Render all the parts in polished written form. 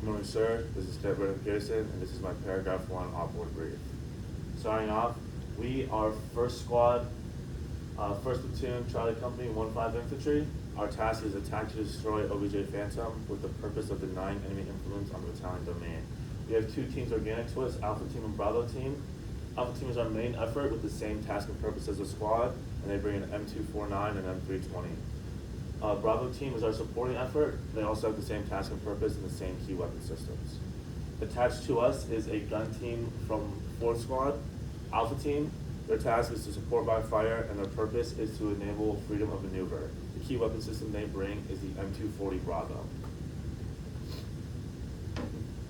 morning, sir. This is Brennan Pearson, and this is my paragraph 1 off-board brief. Starting off, we are first squad, 1st platoon, Charlie Company, 1-5 Infantry. Our task is attack to destroy OBJ Phantom with the purpose of denying enemy influence on the battalion domain. We have 2 teams organic to us, Alpha Team and Bravo Team. Alpha Team is our main effort with the same task and purpose as the squad, and they bring an M249 and M320. Bravo Team is our supporting effort. They also have the same task and purpose and the same key weapon systems. Attached to us is a gun team from 4th Squad, Alpha Team. Their task is to support by fire, and their purpose is to enable freedom of maneuver. The key weapon system they bring is the M240 Bravo.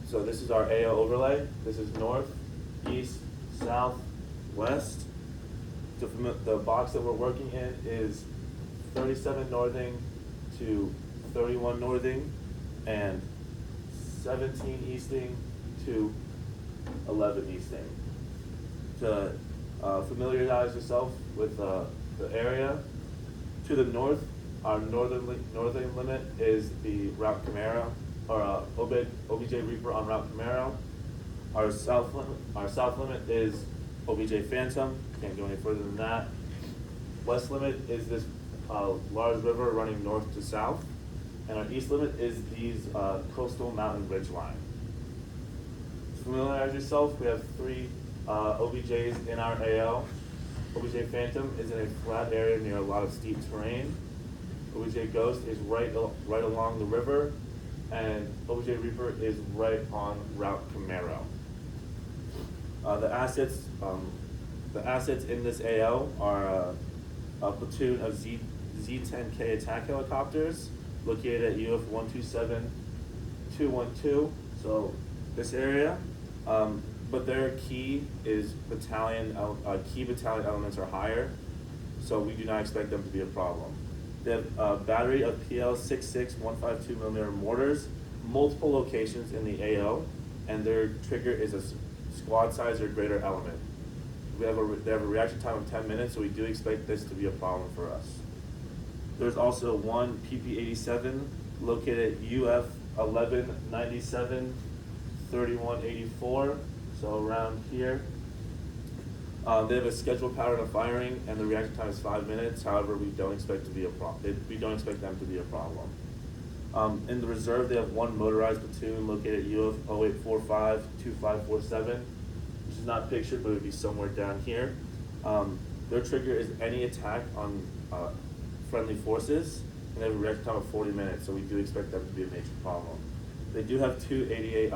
So this is our AO overlay. This is north, east, south, west. The box that we're working in is 37 northing to 31 northing and 17 easting to 11 easting. To familiarize yourself with the area, to the north, our northern limit is the Route Camaro, or OBJ Reaper on Route Camaro. Our south limit is OBJ Phantom. Can't go any further than that. West limit is this large river running north to south, and our east limit is these coastal mountain ridge line. To familiarize yourself, we have 3 OBJs in our AO. OBJ Phantom is in a flat area near a lot of steep terrain. OBJ Ghost is right along the river, and OBJ Reaper is right on Route Camaro. The assets in this AO are a platoon of Z-10K attack helicopters located at UF 127-212, so this area. But their key battalion elements are higher, so we do not expect them to be a problem. They have a battery of PL-66 152mm mortars, multiple locations in the AO, and their trigger is a squad size or greater element. They have a reaction time of 10 minutes, so we do expect this to be a problem for us. There's also one PP-87 located at UF 1197-3184, so around here. They have a scheduled pattern of firing, and the reaction time is 5 minutes. However, we don't expect them to be a problem. In the reserve, they have one motorized platoon located at UF 0845-2547, which is not pictured, but it would be somewhere down here. Their trigger is any attack on friendly forces, and they have a reaction time of 40 minutes, so we do expect them to be a major problem. They do have 2 ADA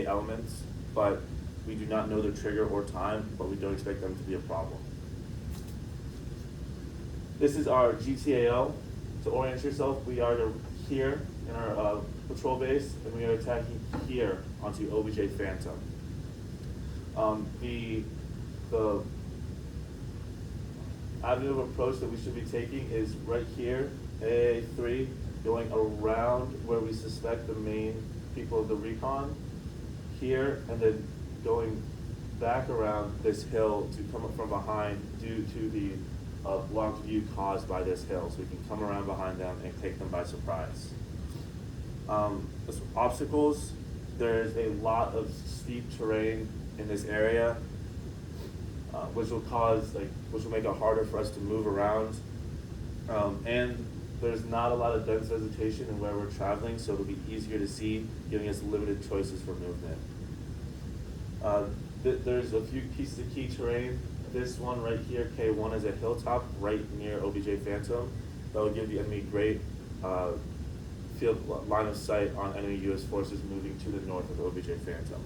elements, but we do not know their trigger or time, but we don't expect them to be a problem. This is our GTAO. To orient yourself, we are here in our patrol base, and we are attacking here onto OBJ Phantom. The avenue of approach that we should be taking is right here, AA3, going around where we suspect the main people of the recon, here, and then going back around this hill to come up from behind due to the blocked view caused by this hill, so we can come around behind them and take them by surprise. As obstacles, there's a lot of steep terrain in this area, which will make it harder for us to move around, and there's not a lot of dense vegetation in where we're traveling, so it'll be easier to see, giving us limited choices for movement. There's a few pieces of key terrain. This one right here, K1, is a hilltop right near OBJ Phantom. That will give the enemy great field line of sight on enemy U.S. forces moving to the north of OBJ Phantom.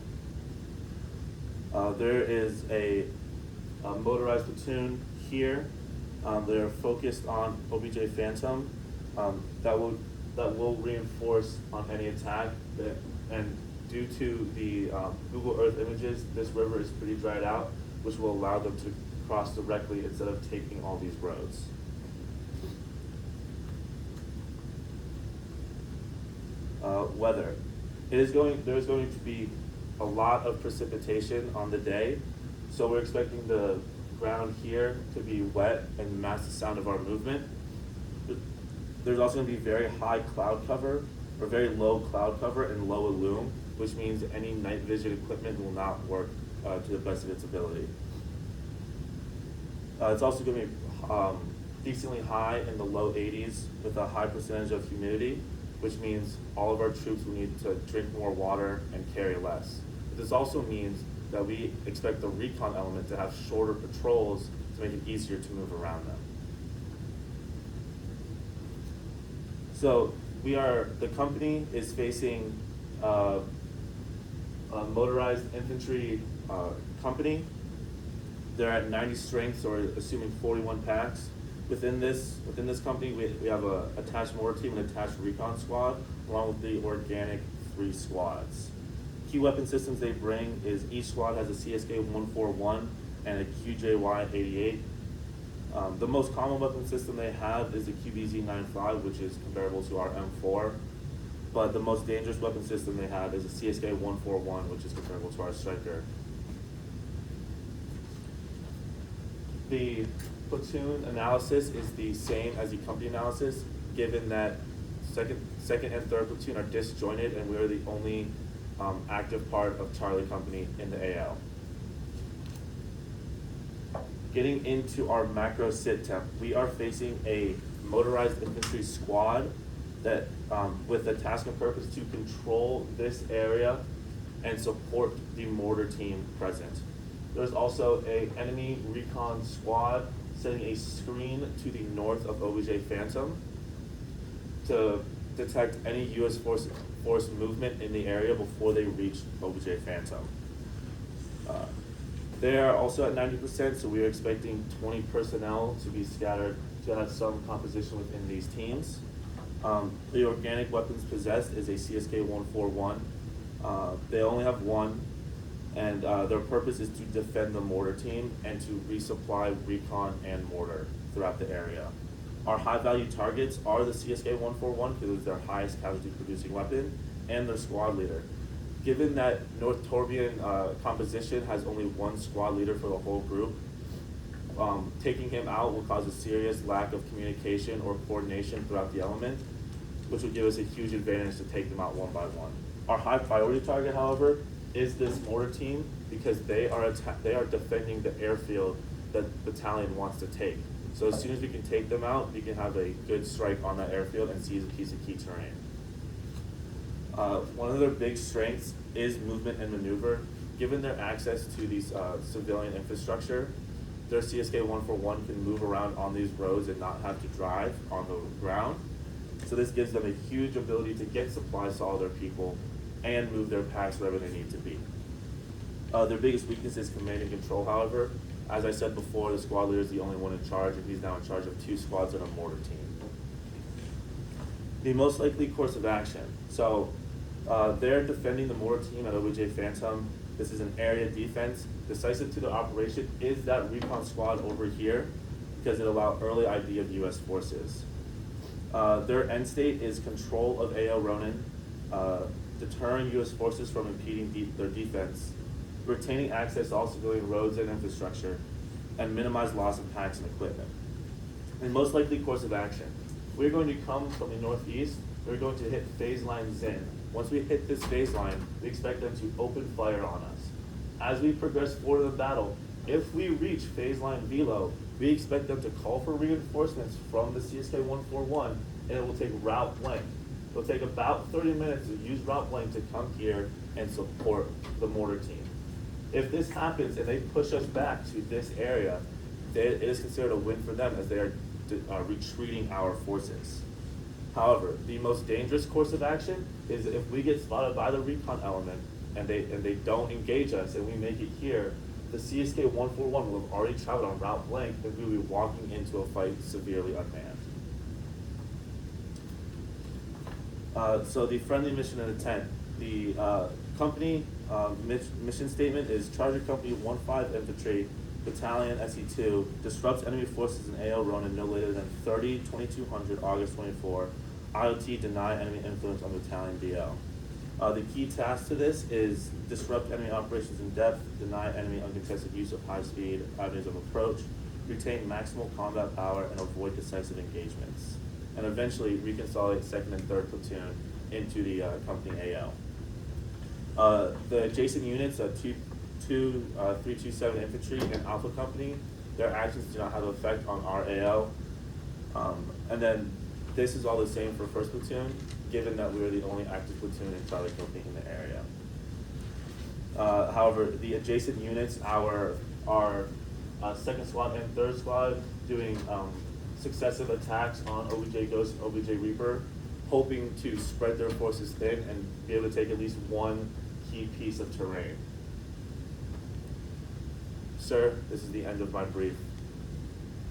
There is a motorized platoon here. They are focused on OBJ Phantom. That will reinforce on any attack. And due to the Google Earth images, this river is pretty dried out, which will allow them to cross directly instead of taking all these roads. Weather. There's going to be a lot of precipitation on the day, so we're expecting the ground here to be wet and mask the sound of our movement. There's also going to be very high cloud cover, or very low cloud cover and low illume, which means any night vision equipment will not work to the best of its ability. It's also going to be decently high in the low 80s with a high percentage of humidity, which means all of our troops will need to drink more water and carry less. This also means that we expect the recon element to have shorter patrols to make it easier to move around them. So the company is facing a motorized infantry company. They're at 90 strengths, or assuming 41 packs. Within this company, we have a attached mortar team and attached recon squad, along with the organic 3 squads. Key weapon systems they bring is each squad has a CSK 141 and a QJY 88. The most common weapon system they have is the QBZ 95, which is comparable to our M4. But the most dangerous weapon system they have is a CSK 141, which is comparable to our Striker. The platoon analysis is the same as the company analysis, given that second and third platoon are disjointed, and we are the only active part of Charlie Company in the AL. Getting into our macro sit temp, we are facing a motorized infantry squad that, with the task and purpose to control this area and support the mortar team present. There's also an enemy recon squad setting a screen to the north of OBJ Phantom to detect any U.S. force movement in the area before they reach OBJ Phantom. They are also at 90%, so we are expecting 20 personnel to be scattered to have some composition within these teams. The organic weapons possessed is a CSK 141. They only have one, and their purpose is to defend the mortar team and to resupply recon and mortar throughout the area. Our high value targets are the CSK 141 because it's their highest casualty producing weapon, and their squad leader. Given that North Torbian composition has only one squad leader for the whole group, taking him out will cause a serious lack of communication or coordination throughout the element, which would give us a huge advantage to take them out one by one. Our high priority target, however, is this mortar team because they are defending the airfield that the battalion wants to take. So as soon as we can take them out, we can have a good strike on that airfield and seize a piece of key terrain. One of their big strengths is movement and maneuver. Given their access to these civilian infrastructure, their CSK 141 can move around on these roads and not have to drive on the ground. So this gives them a huge ability to get supplies to all their people and move their packs wherever they need to be. Their biggest weakness is command and control, however. As I said before, the squad leader is the only one in charge, and he's now in charge of 2 squads and a mortar team. The most likely course of action. So they're defending the mortar team at OBJ Phantom. This is an area defense. Decisive to the operation is that recon squad over here because it allowed early ID of U.S. forces. Their end state is control of AO Ronin, deterring U.S. forces from impeding their defense, retaining access to all civilian roads and infrastructure, and minimize loss of packs and equipment. And most likely course of action. We're going to come from the northeast. We're going to hit phase line Zin. Once we hit this phase line, we expect them to open fire on us. As we progress forward in the battle, if we reach phase line Velo, we expect them to call for reinforcements from the CSK 141, and it will take route blank. It'll take about 30 minutes to use route blank to come here and support the mortar team. If this happens and they push us back to this area, it is considered a win for them as they are retreating our forces. However, the most dangerous course of action is if we get spotted by the recon element and they don't engage us and we make it here, the CSK 141 will have already traveled on route blank and we will be walking into a fight severely unmanned. So the friendly mission and intent. The company mission statement is Charger Company 15 Infantry Battalion SE2 disrupts enemy forces in AO Ronin no later than 30/2200 August 24. IOT deny enemy influence on battalion BL. The key task to this is disrupt enemy operations in depth, deny enemy uncontested use of high-speed avenues of approach, retain maximal combat power, and avoid decisive engagements. And eventually reconsolidate 2nd and 3rd platoon into the company AL. The adjacent units, 327 Infantry and Alpha Company, their actions do not have an effect on our AL. And then this is all the same for 1st Platoon, given that we are the only active platoon in Charlie Company in the area. However, the adjacent units, our 2nd Squad and 3rd Squad, doing successive attacks on OBJ Ghost and OBJ Reaper, hoping to spread their forces thin and be able to take at least one key piece of terrain. Sir, this is the end of my brief.